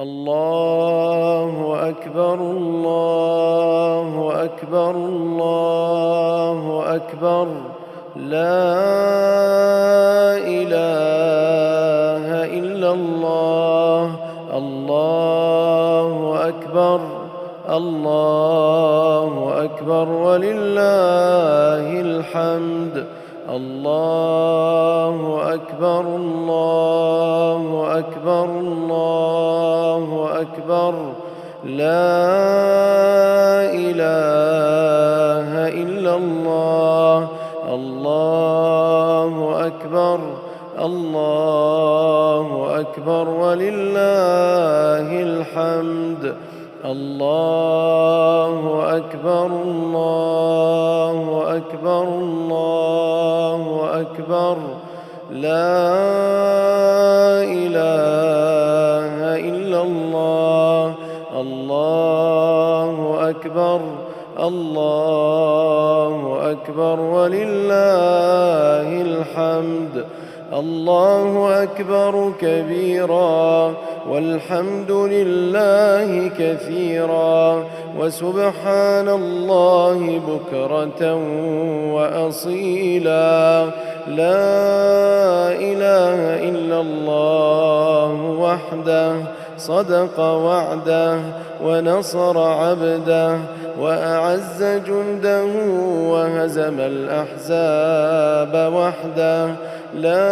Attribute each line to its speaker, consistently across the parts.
Speaker 1: الله أكبر الله أكبر الله أكبر. لا إله إلا الله. الله أكبر الله أكبر ولله الحمد. الله أكبر الله أكبر الله أكبر. لا إله إلا الله. الله أكبر الله أكبر ولله الحمد. الله أكبر الله أكبر الله أكبر. لا إله إلا الله. الله أكبر الله أكبر ولله الحمد. الله أكبر كبيرا والحمد لله كثيرا وسبحان الله بكرة وأصيلا. لا إله إلا الله وحده صدق وعده ونصر عبده وأعز جنده وهزم الأحزاب وحده. لا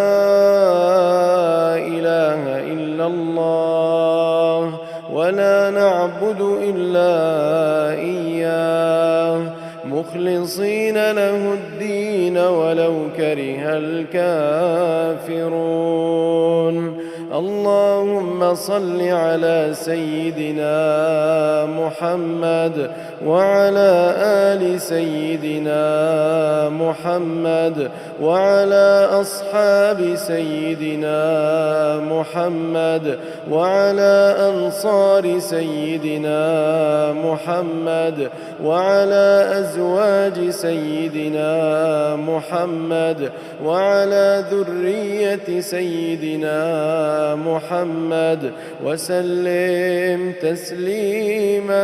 Speaker 1: إله إلا الله ولا نعبد إلا إياه مخلصين له الدين ولو كره الكافرون. اللهم صل على سيدنا محمد وعلى آل سيدنا محمد وعلى أصحاب سيدنا محمد وعلى أنصار سيدنا محمد وعلى أزواج سيدنا محمد وعلى ذرية سيدنا محمد وسلم تسليما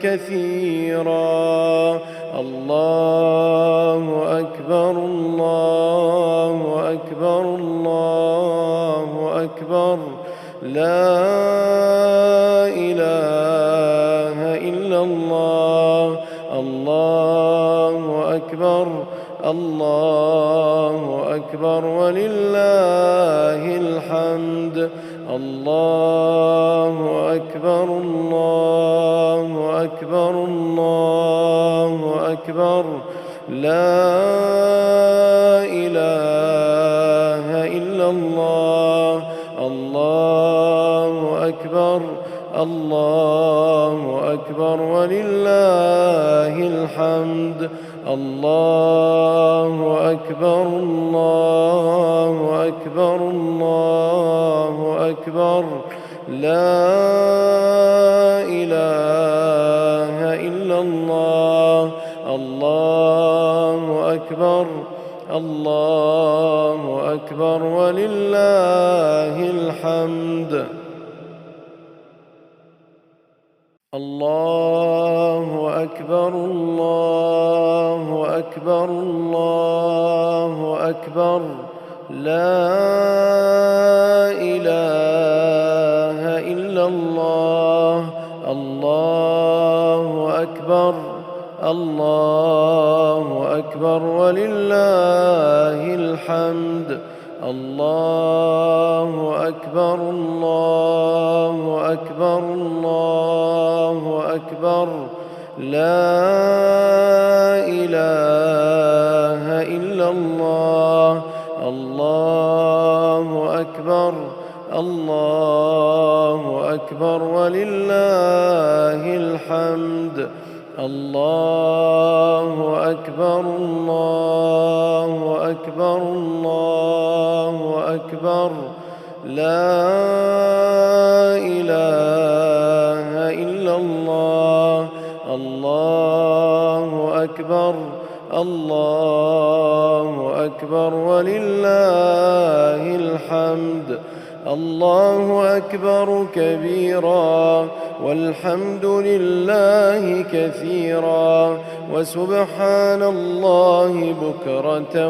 Speaker 1: كثيرا. الله أكبر الله أكبر الله أكبر. لا إله إلا الله. الله أكبر الله أكبر ولله الحمد. الله أكبر الله أكبر الله أكبر. لا إله إلا الله. الله أكبر الله أكبر ولله الحمد. الله أكبر الله أكبر الله أكبر. لا إله إلا الله. الله أكبر الله أكبر ولله الحمد. الله أكبر الله أكبر الله أكبر. لا إله إلا الله. الله أكبر الله أكبر ولله الحمد. الله أكبر الله أكبر الله أكبر. لا إله إلا الله. الله أكبر الله أكبر ولله الحمد. الله أكبر الله أكبر الله أكبر. لا إله إلا الله. الله أكبر الله أكبر ولله الحمد. الله أكبر كبيرا كبيرا والحمد لله كثيرا وسبحان الله بكرة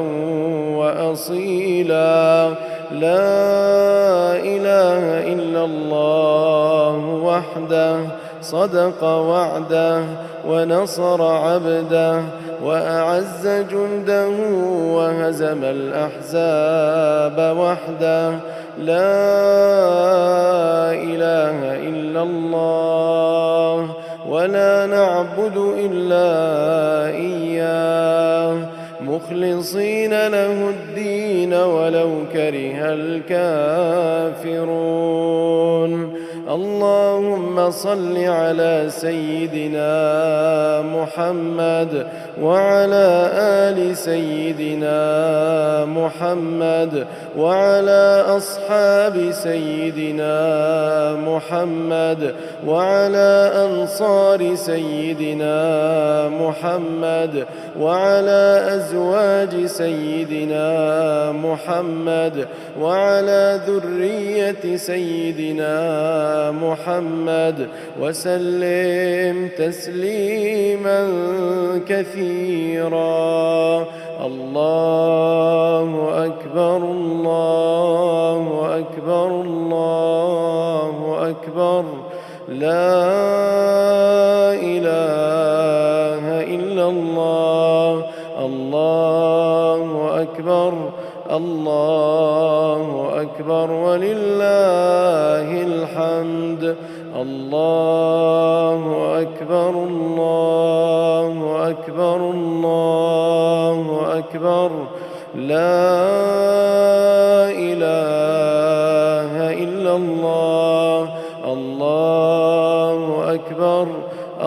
Speaker 1: وأصيلا. لا إله إلا الله وحده صدق وعده ونصر عبده وأعز جنده وهزم الأحزاب وحده. لا إله إلا الله ولا نعبد إلا إياه مخلصين له الدين ولو كره الكافرون. اللهم صل على سيدنا محمد وعلى آل سيدنا محمد وعلى أصحاب سيدنا محمد وعلى أنصار سيدنا محمد وعلى أزواج سيدنا محمد وعلى ذرية سيدنا محمد وسلم تسليما كثيرا. الله أكبر الله أكبر الله أكبر. لا إله إلا الله. الله أكبر الله أكبر ولله الحمد. الله أكبر الله أكبر الله أكبر. لا إله إلا الله. الله أكبر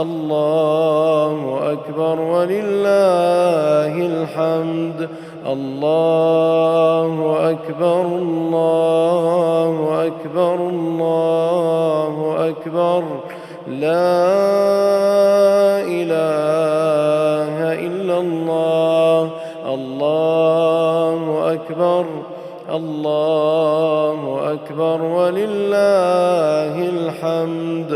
Speaker 1: الله أكبر ولله الحمد. الله أكبر الله أكبر الله أكبر. لا إله إلا الله. الله أكبر الله أكبر ولله الحمد.